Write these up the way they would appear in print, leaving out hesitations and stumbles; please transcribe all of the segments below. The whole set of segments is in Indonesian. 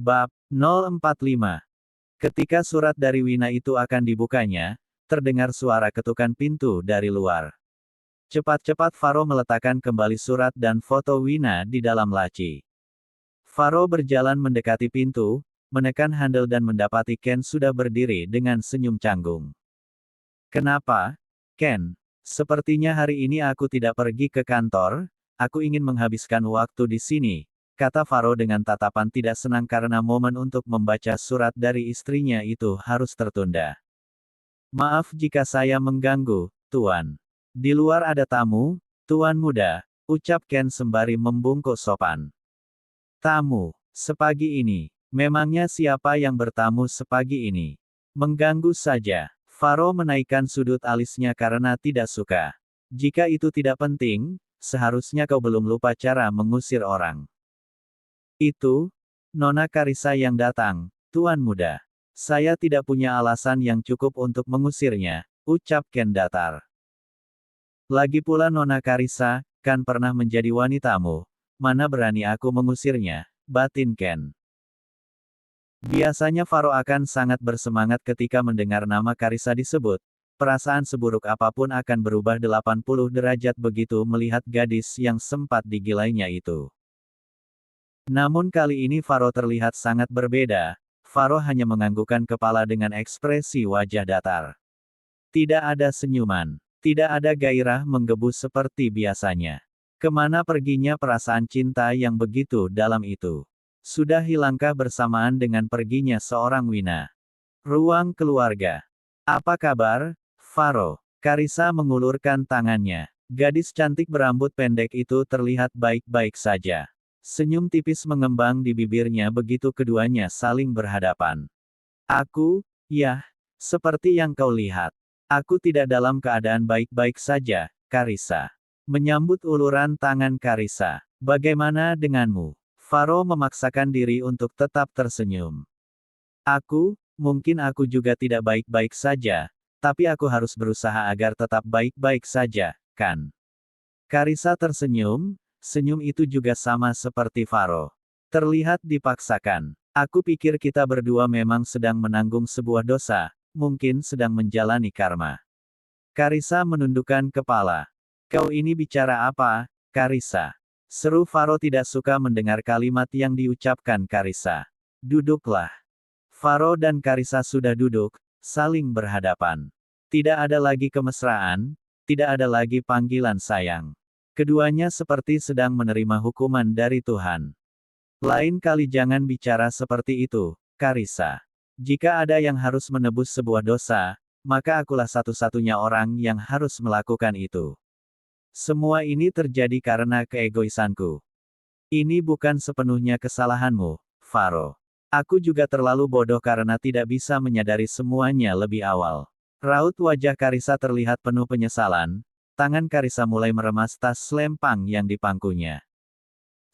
Bab 045. Ketika surat dari Wina itu akan dibukanya, terdengar suara ketukan pintu dari luar. Cepat-cepat Faro meletakkan kembali surat dan foto Wina di dalam laci. Faro berjalan mendekati pintu, menekan handle dan mendapati Ken sudah berdiri dengan senyum canggung. "Kenapa, Ken? Sepertinya hari ini aku tidak pergi ke kantor, aku ingin menghabiskan waktu di sini," kata Faro dengan tatapan tidak senang karena momen untuk membaca surat dari istrinya itu harus tertunda. "Maaf jika saya mengganggu, Tuan. Di luar ada tamu, Tuan Muda," ucap Ken sembari membungkuk sopan. "Tamu? Sepagi ini? Memangnya siapa yang bertamu sepagi ini? Mengganggu saja." Faro menaikkan sudut alisnya karena tidak suka. "Jika itu tidak penting, seharusnya kau belum lupa cara mengusir orang." "Itu, Nona Karissa yang datang, Tuan Muda. Saya tidak punya alasan yang cukup untuk mengusirnya," ucap Ken datar. "Lagi pula Nona Karissa, kan pernah menjadi wanitamu. Mana berani aku mengusirnya," batin Ken. Biasanya Faro akan sangat bersemangat ketika mendengar nama Karissa disebut. Perasaan seburuk apapun akan berubah 80 derajat begitu melihat gadis yang sempat digilainya itu. Namun kali ini Faro terlihat sangat berbeda. Faro hanya menganggukkan kepala dengan ekspresi wajah datar. Tidak ada senyuman. Tidak ada gairah menggebu seperti biasanya. Kemana perginya perasaan cinta yang begitu dalam itu? Sudah hilangkah bersamaan dengan perginya seorang Wina? Ruang keluarga. "Apa kabar, Faro?" Karissa mengulurkan tangannya. Gadis cantik berambut pendek itu terlihat baik-baik saja. Senyum tipis mengembang di bibirnya begitu keduanya saling berhadapan. "Aku, ya, seperti yang kau lihat. Aku tidak dalam keadaan baik-baik saja, Karissa." Menyambut uluran tangan Karissa. "Bagaimana denganmu?" Faro memaksakan diri untuk tetap tersenyum. Mungkin aku juga tidak baik-baik saja, tapi aku harus berusaha agar tetap baik-baik saja, kan?" Karissa tersenyum, senyum itu juga sama seperti Faro. Terlihat dipaksakan. "Aku pikir kita berdua memang sedang menanggung sebuah dosa, mungkin sedang menjalani karma." Karissa menundukkan kepala. "Kau ini bicara apa, Karissa?" Seru Faro tidak suka mendengar kalimat yang diucapkan Karissa. "Duduklah." Faro dan Karissa sudah duduk, saling berhadapan. Tidak ada lagi kemesraan, tidak ada lagi panggilan sayang. Keduanya seperti sedang menerima hukuman dari Tuhan. "Lain kali jangan bicara seperti itu, Karissa. Jika ada yang harus menebus sebuah dosa, maka akulah satu-satunya orang yang harus melakukan itu. Semua ini terjadi karena keegoisanku. Ini bukan sepenuhnya kesalahanmu, Faro. Aku juga terlalu bodoh karena tidak bisa menyadari semuanya lebih awal." Raut wajah Karissa terlihat penuh penyesalan, tangan Karissa mulai meremas tas selempang yang dipangkunya.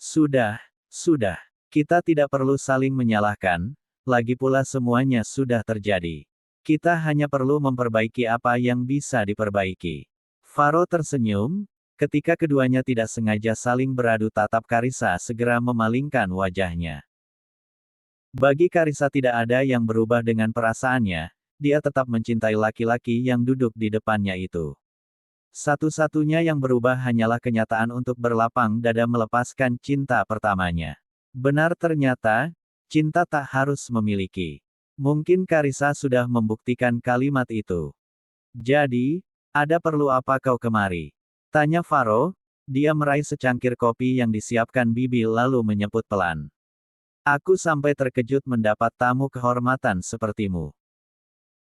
Sudah, kita tidak perlu saling menyalahkan, lagi pula semuanya sudah terjadi. Kita hanya perlu memperbaiki apa yang bisa diperbaiki." Faro tersenyum, ketika keduanya tidak sengaja saling beradu tatap Karissa segera memalingkan wajahnya. Bagi Karissa tidak ada yang berubah dengan perasaannya, dia tetap mencintai laki-laki yang duduk di depannya itu. Satu-satunya yang berubah hanyalah kenyataan untuk berlapang dada melepaskan cinta pertamanya. Benar ternyata, cinta tak harus memiliki. Mungkin Karissa sudah membuktikan kalimat itu. "Jadi, ada perlu apa kau kemari?" tanya Faro. Dia meraih secangkir kopi yang disiapkan Bibi lalu menyebut pelan. "Aku sampai terkejut mendapat tamu kehormatan sepertimu."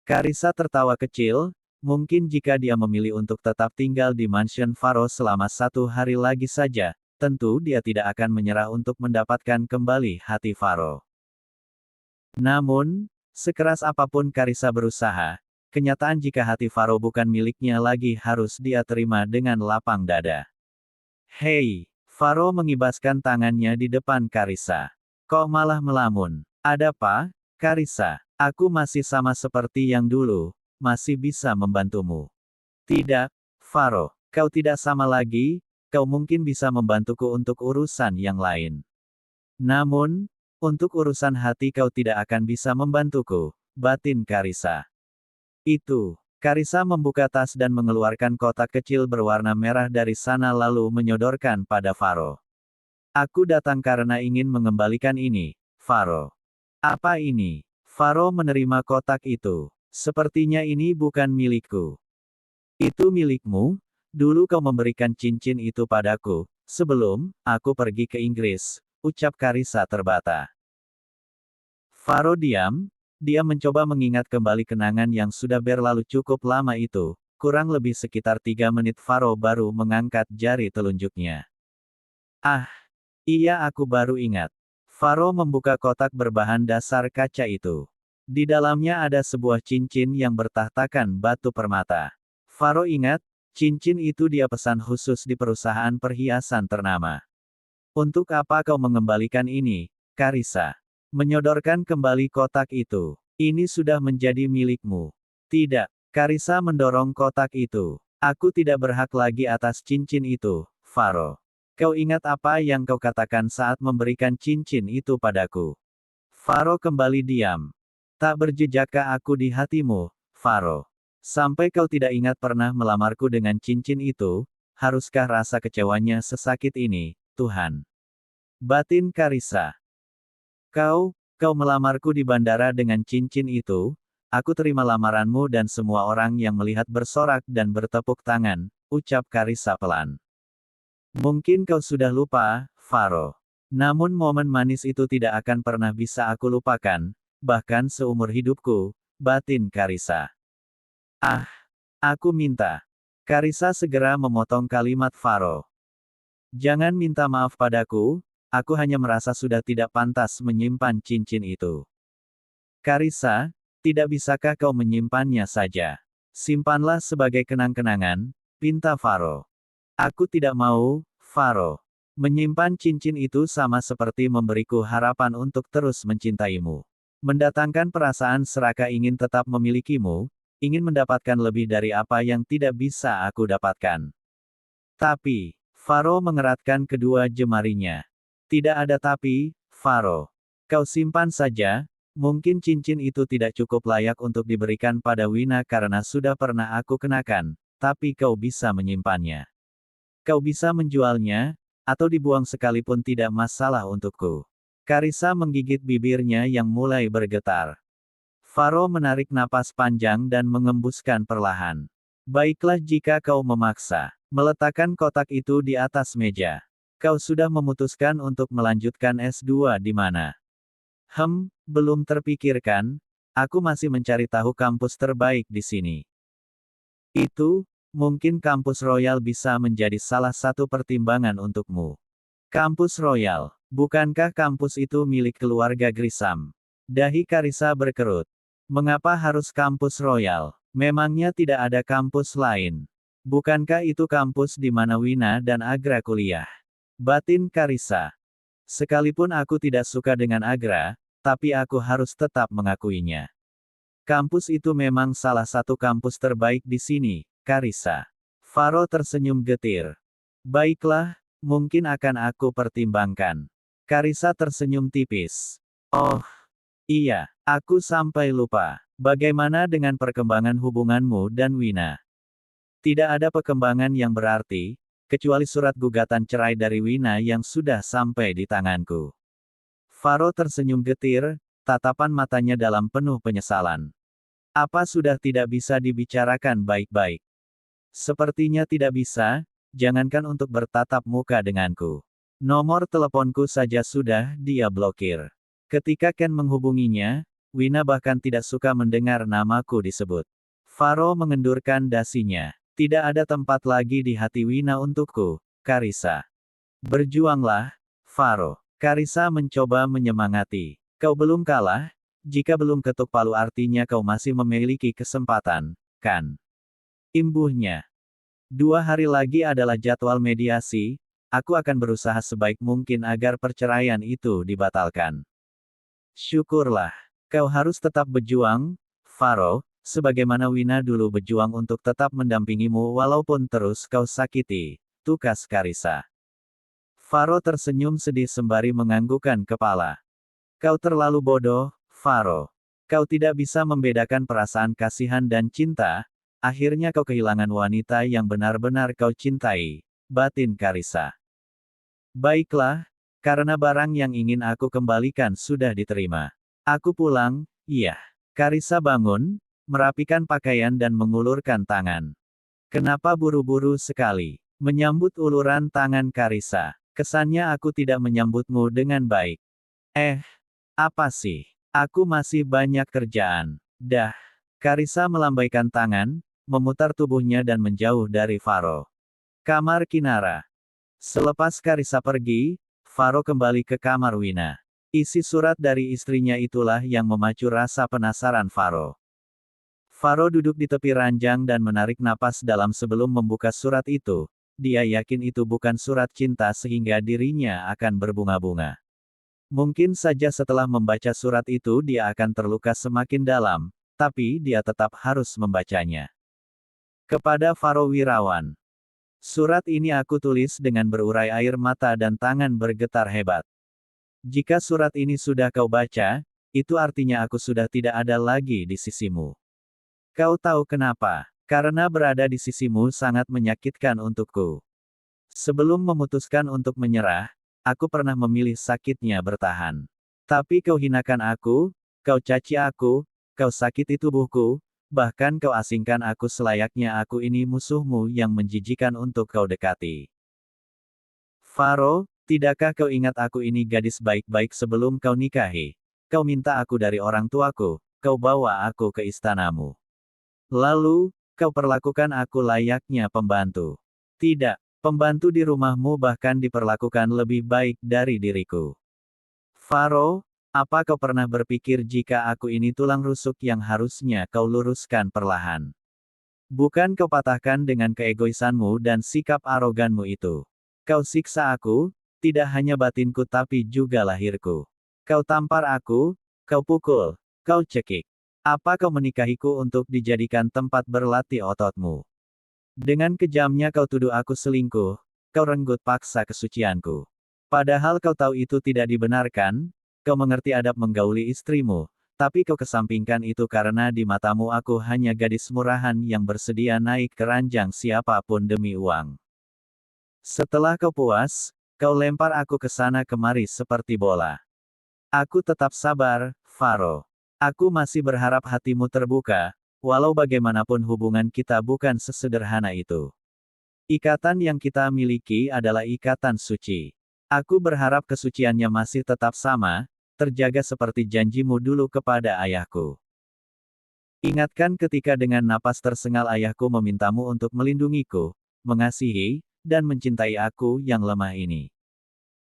Karissa tertawa kecil, mungkin jika dia memilih untuk tetap tinggal di mansion Faro selama 1 hari lagi saja, tentu dia tidak akan menyerah untuk mendapatkan kembali hati Faro. Namun, sekeras apapun Karissa berusaha, kenyataan jika hati Faro bukan miliknya lagi harus dia terima dengan lapang dada. "Hei!" Faro mengibaskan tangannya di depan Karissa. "Kok malah melamun? Ada apa, Karissa? Aku masih sama seperti yang dulu, masih bisa membantumu." "Tidak, Faro. Kau tidak sama lagi, kau mungkin bisa membantuku untuk urusan yang lain. Namun, Untuk urusan hati kau tidak akan bisa membantuku, batin Karissa. Itu. Karissa membuka tas dan mengeluarkan kotak kecil berwarna merah dari sana lalu menyodorkan pada Faro. Aku datang karena ingin mengembalikan ini, Faro. Apa ini? Faro menerima kotak itu. Sepertinya ini bukan milikku. Itu milikmu? Dulu kau memberikan cincin itu padaku, sebelum aku pergi ke Inggris, ucap Karissa terbata. Faro diam. Dia mencoba mengingat kembali kenangan yang sudah berlalu cukup lama itu. Kurang lebih sekitar 3 menit Faro baru mengangkat jari telunjuknya. Ah, iya aku baru ingat. Faro membuka kotak berbahan dasar kaca itu. Di dalamnya ada sebuah cincin yang bertahtakan batu permata. Faro ingat, cincin itu dia pesan khusus di perusahaan perhiasan ternama. Untuk apa kau mengembalikan ini, Karissa? Menyodorkan kembali kotak itu. Ini sudah menjadi milikmu. Tidak. Karissa mendorong kotak itu. Aku tidak berhak lagi atas cincin itu, Faro. Kau ingat apa yang kau katakan saat memberikan cincin itu padaku? Faro kembali diam. Tak berjejakkah aku di hatimu, Faro? Sampai kau tidak ingat pernah melamarku dengan cincin itu, haruskah rasa kecewanya sesakit ini, Tuhan? Batin Karissa. Kau melamarku di bandara dengan cincin itu, aku terima lamaranmu dan semua orang yang melihat bersorak dan bertepuk tangan, ucap Karissa pelan. Mungkin kau sudah lupa, Faro. Namun momen manis itu tidak akan pernah bisa aku lupakan, bahkan seumur hidupku, batin Karissa. Ah, aku minta. Karissa segera memotong kalimat Faro. Jangan minta maaf padaku, aku hanya merasa sudah tidak pantas menyimpan cincin itu. Karissa, tidak bisakah kau menyimpannya saja? Simpanlah sebagai kenang-kenangan, pinta Faro. Aku tidak mau, Faro. Menyimpan cincin itu sama seperti memberiku harapan untuk terus mencintaimu. Mendatangkan perasaan serakah ingin tetap memilikimu, ingin mendapatkan lebih dari apa yang tidak bisa aku dapatkan. Tapi, Faro mengeratkan kedua jemarinya. Tidak ada tapi, Faro. Kau simpan saja, mungkin cincin itu tidak cukup layak untuk diberikan pada Wina karena sudah pernah aku kenakan, tapi kau bisa menyimpannya. Kau bisa menjualnya, atau dibuang sekalipun tidak masalah untukku. Karissa menggigit bibirnya yang mulai bergetar. Faro menarik napas panjang dan mengembuskan perlahan. Baiklah jika kau memaksa. Meletakkan kotak itu di atas meja. Kau sudah memutuskan untuk melanjutkan S2 di mana? Belum terpikirkan. Aku masih mencari tahu kampus terbaik di sini. Itu, mungkin kampus Royal bisa menjadi salah satu pertimbangan untukmu. Kampus Royal, bukankah kampus itu milik keluarga Grisam? Dahi Karissa berkerut. Mengapa harus kampus Royal? Memangnya tidak ada kampus lain? Bukankah itu kampus di mana Wina dan Agra kuliah? Batin Karissa. Sekalipun aku tidak suka dengan Agra, tapi aku harus tetap mengakuinya. Kampus itu memang salah satu kampus terbaik di sini, Karissa. Faro tersenyum getir. Baiklah, mungkin akan aku pertimbangkan. Karissa tersenyum tipis. Oh, iya, aku sampai lupa. Bagaimana dengan perkembangan hubunganmu dan Wina? Tidak ada perkembangan yang berarti, kecuali surat gugatan cerai dari Wina yang sudah sampai di tanganku. Faro tersenyum getir, tatapan matanya dalam penuh penyesalan. Apa sudah tidak bisa dibicarakan baik-baik? Sepertinya tidak bisa, jangankan untuk bertatap muka denganku. Nomor teleponku saja sudah dia blokir. Ketika Ken menghubunginya, Wina bahkan tidak suka mendengar namaku disebut. Faro mengendurkan dasinya. Tidak ada tempat lagi di hati Wina untukku, Karissa. Berjuanglah, Faro. Karissa mencoba menyemangati. Kau belum kalah, jika belum ketuk palu artinya kau masih memiliki kesempatan, kan? Imbuhnya. 2 hari lagi adalah jadwal mediasi, aku akan berusaha sebaik mungkin agar perceraian itu dibatalkan. Syukurlah. Kau harus tetap berjuang, Faro, sebagaimana Wina dulu berjuang untuk tetap mendampingimu walaupun terus kau sakiti, tukas Karissa. Faro tersenyum sedih sembari menganggukkan kepala. Kau terlalu bodoh, Faro. Kau tidak bisa membedakan perasaan kasihan dan cinta, akhirnya kau kehilangan wanita yang benar-benar kau cintai, batin Karissa. Baiklah, karena barang yang ingin aku kembalikan sudah diterima. Aku pulang, iya. Karissa bangun, merapikan pakaian dan mengulurkan tangan. Kenapa buru-buru sekali? Menyambut uluran tangan Karissa. Kesannya aku tidak menyambutmu dengan baik. Apa sih? Aku masih banyak kerjaan. Dah. Karissa melambaikan tangan, memutar tubuhnya dan menjauh dari Faro. Kamar Kinara. Selepas Karissa pergi, Faro kembali ke kamar Wina. Isi surat dari istrinya itulah yang memacu rasa penasaran Faro. Faro duduk di tepi ranjang dan menarik napas dalam sebelum membuka surat itu. Dia yakin itu bukan surat cinta sehingga dirinya akan berbunga-bunga. Mungkin saja setelah membaca surat itu dia akan terluka semakin dalam, tapi dia tetap harus membacanya. Kepada Faro Wirawan. Surat ini aku tulis dengan berurai air mata dan tangan bergetar hebat. Jika surat ini sudah kau baca, itu artinya aku sudah tidak ada lagi di sisimu. Kau tahu kenapa? Karena berada di sisimu sangat menyakitkan untukku. Sebelum memutuskan untuk menyerah, aku pernah memilih sakitnya bertahan. Tapi kau hinakan aku, kau caci aku, kau sakiti tubuhku, bahkan kau asingkan aku selayaknya aku ini musuhmu yang menjijikan untuk kau dekati. Faro, tidakkah kau ingat aku ini gadis baik-baik sebelum kau nikahi? Kau minta aku dari orang tuaku, kau bawa aku ke istanamu. Lalu, kau perlakukan aku layaknya pembantu. Tidak. Pembantu di rumahmu bahkan diperlakukan lebih baik dari diriku. Faro, apa kau pernah berpikir jika aku ini tulang rusuk yang harusnya kau luruskan perlahan? Bukan kau patahkan dengan keegoisanmu dan sikap aroganmu itu. Kau siksa aku, tidak hanya batinku tapi juga lahirku. Kau tampar aku, kau pukul, kau cekik. Apa kau menikahiku untuk dijadikan tempat berlatih ototmu? Dengan kejamnya kau tuduh aku selingkuh, kau renggut paksa kesucianku. Padahal kau tahu itu tidak dibenarkan, kau mengerti adab menggauli istrimu, tapi kau kesampingkan itu karena di matamu aku hanya gadis murahan yang bersedia naik ke ranjang siapapun demi uang. Setelah kau puas, kau lempar aku ke sana kemari seperti bola. Aku tetap sabar, Faro. Aku masih berharap hatimu terbuka, walau bagaimanapun hubungan kita bukan sesederhana itu. Ikatan yang kita miliki adalah ikatan suci. Aku berharap kesuciannya masih tetap sama, terjaga seperti janjimu dulu kepada ayahku. Ingatkan ketika dengan napas tersengal ayahku memintamu untuk melindungiku, mengasihi, dan mencintai aku yang lemah ini.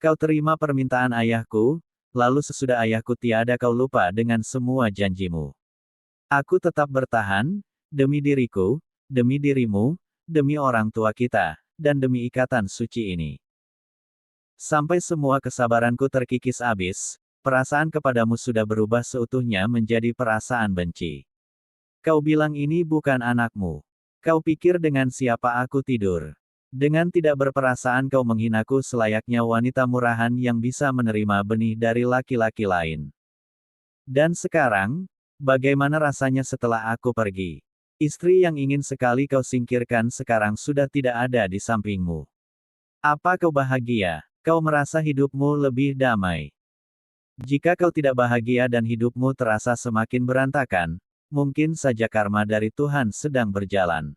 Kau terima permintaan ayahku, lalu sesudah ayahku tiada kau lupa dengan semua janjimu. Aku tetap bertahan, demi diriku, demi dirimu, demi orang tua kita, dan demi ikatan suci ini. Sampai semua kesabaranku terkikis habis, perasaan kepadamu sudah berubah seutuhnya menjadi perasaan benci. Kau bilang ini bukan anakmu. Kau pikir dengan siapa aku tidur. Dengan tidak berperasaan kau menghinaku selayaknya wanita murahan yang bisa menerima benih dari laki-laki lain. Dan sekarang, bagaimana rasanya setelah aku pergi? Istri yang ingin sekali kau singkirkan sekarang sudah tidak ada di sampingmu. Apa kau bahagia? Kau merasa hidupmu lebih damai? Jika kau tidak bahagia dan hidupmu terasa semakin berantakan, mungkin saja karma dari Tuhan sedang berjalan.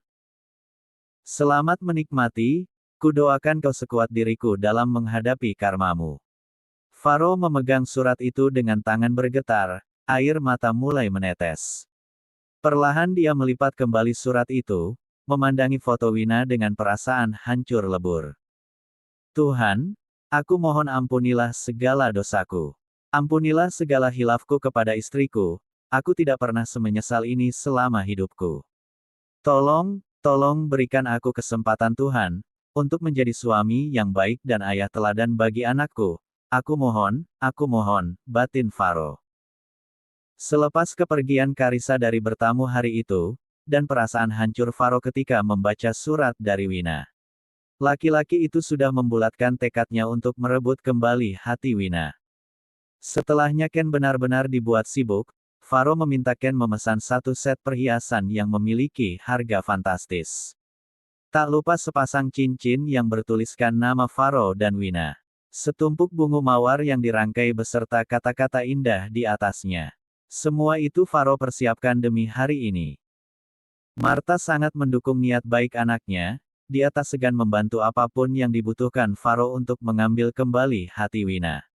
Selamat menikmati, kudoakan kau sekuat diriku dalam menghadapi karmamu. Faro memegang surat itu dengan tangan bergetar, air mata mulai menetes. Perlahan dia melipat kembali surat itu, memandangi foto Wina dengan perasaan hancur lebur. Tuhan, aku mohon ampunilah segala dosaku. Ampunilah segala hilafku kepada istriku, aku tidak pernah semenyesal ini selama hidupku. Tolong berikan aku kesempatan Tuhan, untuk menjadi suami yang baik dan ayah teladan bagi anakku. Aku mohon, batin Faro. Selepas kepergian Karissa dari bertamu hari itu, dan perasaan hancur Faro ketika membaca surat dari Wina. Laki-laki itu sudah membulatkan tekadnya untuk merebut kembali hati Wina. Setelahnya Ken benar-benar dibuat sibuk, Faro meminta Ken memesan satu set perhiasan yang memiliki harga fantastis. Tak lupa sepasang cincin yang bertuliskan nama Faro dan Wina. Setumpuk bunga mawar yang dirangkai beserta kata-kata indah di atasnya. Semua itu Faro persiapkan demi hari ini. Martha sangat mendukung niat baik anaknya, dia tak segan membantu apapun yang dibutuhkan Faro untuk mengambil kembali hati Wina.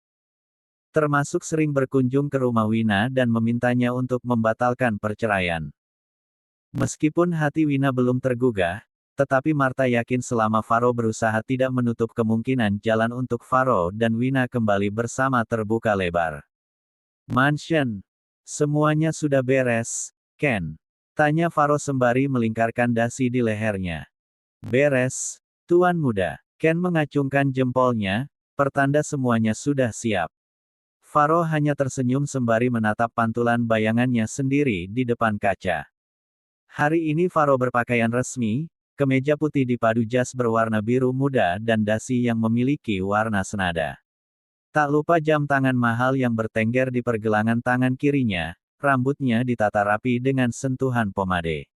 Termasuk sering berkunjung ke rumah Wina dan memintanya untuk membatalkan perceraian. Meskipun hati Wina belum tergugah, tetapi Martha yakin selama Faro berusaha tidak menutup kemungkinan jalan untuk Faro dan Wina kembali bersama terbuka lebar. Mansion. Semuanya sudah beres, Ken? Tanya Faro sembari melingkarkan dasi di lehernya. Beres, Tuan Muda. Ken mengacungkan jempolnya, pertanda semuanya sudah siap. Faro hanya tersenyum sembari menatap pantulan bayangannya sendiri di depan kaca. Hari ini Faro berpakaian resmi, kemeja putih dipadu jas berwarna biru muda dan dasi yang memiliki warna senada. Tak lupa jam tangan mahal yang bertengger di pergelangan tangan kirinya, rambutnya ditata rapi dengan sentuhan pomade.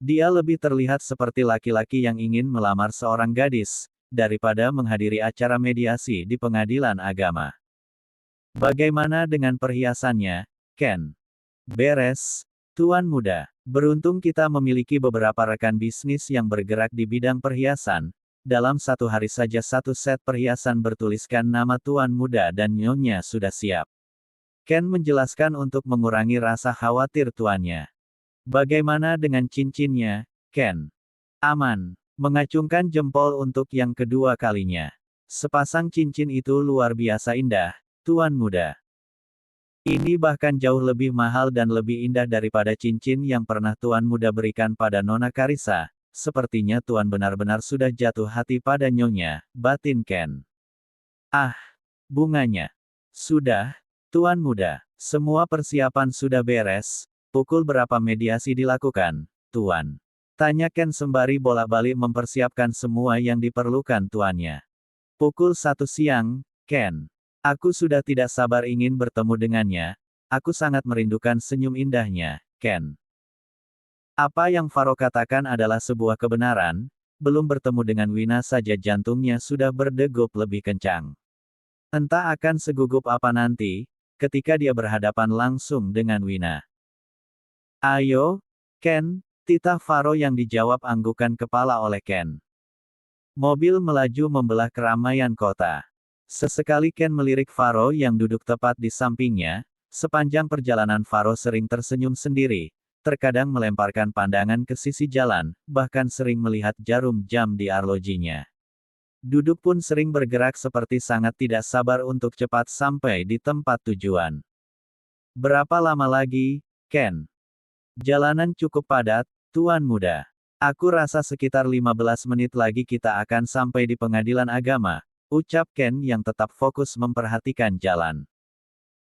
Dia lebih terlihat seperti laki-laki yang ingin melamar seorang gadis, daripada menghadiri acara mediasi di pengadilan agama. Bagaimana dengan perhiasannya, Ken? Beres, Tuan Muda. Beruntung kita memiliki beberapa rekan bisnis yang bergerak di bidang perhiasan. Dalam satu hari saja satu set perhiasan bertuliskan nama Tuan Muda dan Nyonya sudah siap. Ken menjelaskan untuk mengurangi rasa khawatir tuannya. Bagaimana dengan cincinnya, Ken? Aman. Mengacungkan jempol untuk yang kedua kalinya. Sepasang cincin itu luar biasa indah, Tuan Muda. Ini bahkan jauh lebih mahal dan lebih indah daripada cincin yang pernah Tuan Muda berikan pada Nona Karissa. Sepertinya Tuan benar-benar sudah jatuh hati pada Nyonya, batin Ken. Ah, bunganya. Sudah, Tuan Muda. Semua persiapan sudah beres. Pukul berapa mediasi dilakukan, Tuan? Tanya Ken sembari bolak-balik mempersiapkan semua yang diperlukan tuannya. Pukul 1 siang, Ken. Aku sudah tidak sabar ingin bertemu dengannya, aku sangat merindukan senyum indahnya, Ken. Apa yang Faro katakan adalah sebuah kebenaran, belum bertemu dengan Wina saja jantungnya sudah berdegup lebih kencang. Entah akan segugup apa nanti, ketika dia berhadapan langsung dengan Wina. Ayo, Ken, titah Faro yang dijawab anggukan kepala oleh Ken. Mobil melaju membelah keramaian kota. Sesekali Ken melirik Faro yang duduk tepat di sampingnya, sepanjang perjalanan Faro sering tersenyum sendiri, terkadang melemparkan pandangan ke sisi jalan, bahkan sering melihat jarum jam di arlojinya. Duduk pun sering bergerak seperti sangat tidak sabar untuk cepat sampai di tempat tujuan. Berapa lama lagi, Ken? Jalanan cukup padat, Tuan Muda. Aku rasa sekitar 15 menit lagi kita akan sampai di pengadilan agama. Ucap Ken yang tetap fokus memperhatikan jalan.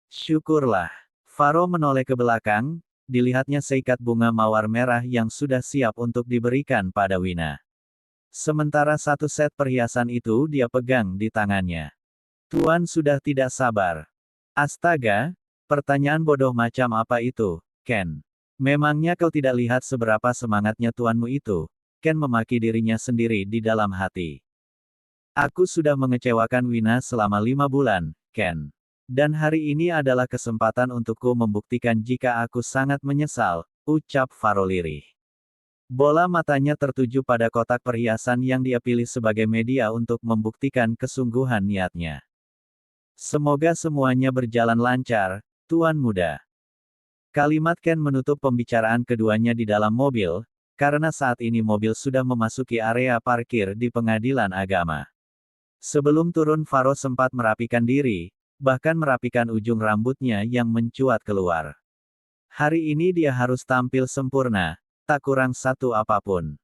Syukurlah. Faro menoleh ke belakang, dilihatnya seikat bunga mawar merah yang sudah siap untuk diberikan pada Wina. Sementara satu set perhiasan itu dia pegang di tangannya. Tuan sudah tidak sabar. Astaga, pertanyaan bodoh macam apa itu, Ken? Memangnya kau tidak lihat seberapa semangatnya tuanmu itu? Ken memaki dirinya sendiri di dalam hati. Aku sudah mengecewakan Wina selama 5 bulan, Ken. Dan hari ini adalah kesempatan untukku membuktikan jika aku sangat menyesal, ucap Faro lirih. Bola matanya tertuju pada kotak perhiasan yang dia pilih sebagai media untuk membuktikan kesungguhan niatnya. Semoga semuanya berjalan lancar, Tuan Muda. Kalimat Ken menutup pembicaraan keduanya di dalam mobil, karena saat ini mobil sudah memasuki area parkir di pengadilan agama. Sebelum turun Faro sempat merapikan diri, bahkan merapikan ujung rambutnya yang mencuat keluar. Hari ini dia harus tampil sempurna, tak kurang satu apapun.